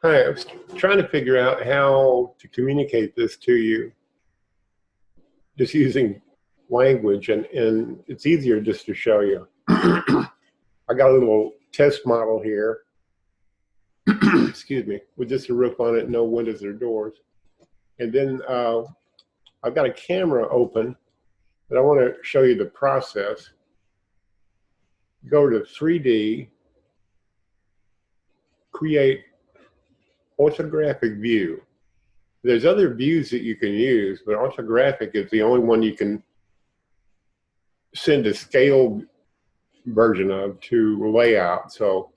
Hi, I was trying to figure out how to communicate this to you just using language, and it's easier just to show you. I got a little test model here, excuse me, with just a roof on it, no windows or doors. And then I've got a camera open, but I want to show you the process. Go to 3D, create orthographic view. There's other views that you can use, but orthographic is the only one you can send a scale version of to layout. So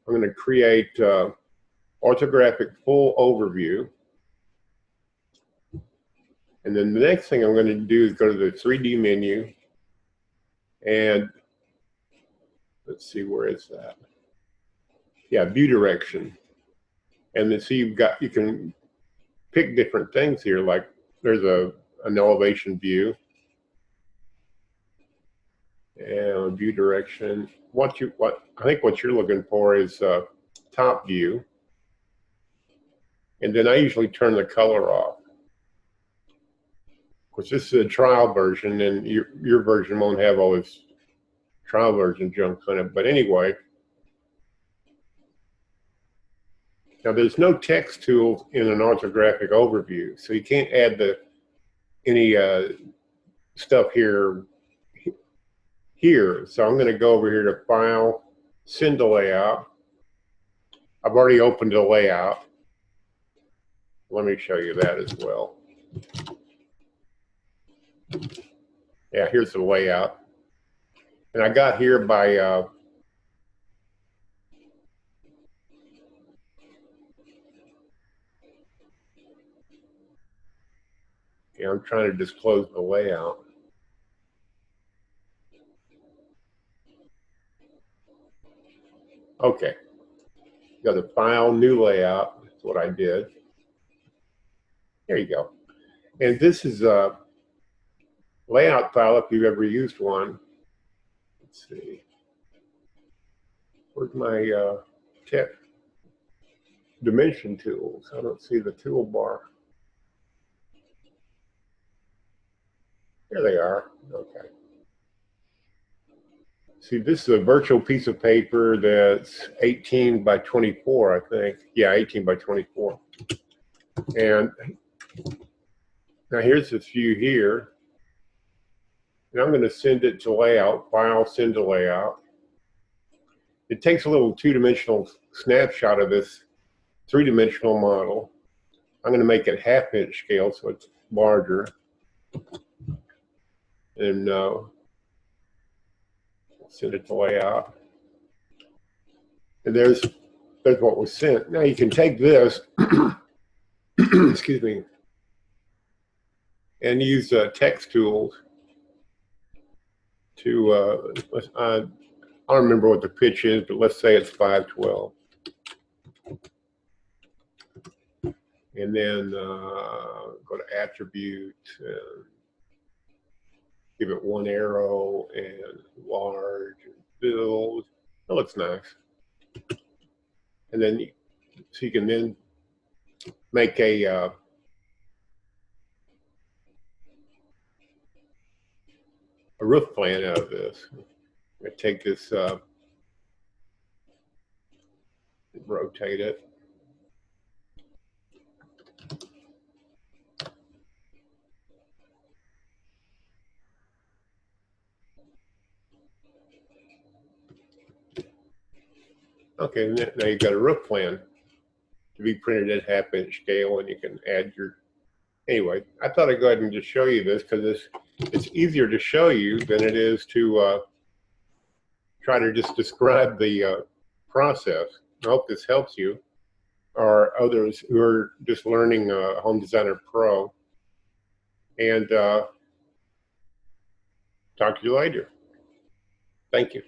I'm going to create orthographic full overview. And then the next thing I'm going to do is go to the 3D menu, and let's see, where is that? Yeah, view direction. And then see, you can pick different things here, like there's an elevation view and view direction. I think what you're looking for is top view. And then I usually turn the color off. Of course, this is a trial version, and your version won't have all this trial version junk on it. But anyway, now there's no text tools in an orthographic overview, so you can't add any stuff here. So I'm going to go over here to File, Send to Layout. I've already opened the layout. Let me show you that as well. Yeah, here's the layout. And I got here by yeah, I'm trying to disclose the layout. Okay, go to File, New Layout. That's what I did. There you go. And this is a layout file if you've ever used one. Let's see. Where's my tech dimension tools? I don't see the toolbar. There they are. Okay. See, this is a virtual piece of paper that's 18 by 24, I think. Yeah, 18 by 24. And now here's this view here. And I'm going to send it to layout, File, Send to Layout. It takes a little two-dimensional snapshot of this three-dimensional model. I'm going to make it half-inch scale, so it's larger. And send it to layout. And there's what was sent. Now you can take this, excuse me, and use text tools to, I don't remember what the pitch is, but let's say it's 512. And then go to attribute, and give it one arrow and large and build. That looks nice. And then, so you can then make a roof plan out of this. I take this, rotate it. Okay, now you've got a roof plan to be printed at half-inch scale, and you can add your, anyway, I thought I'd go ahead and just show you this because it's easier to show you than it is to try to just describe the process. I hope this helps you or others who are just learning Home Designer Pro. And talk to you later. Thank you.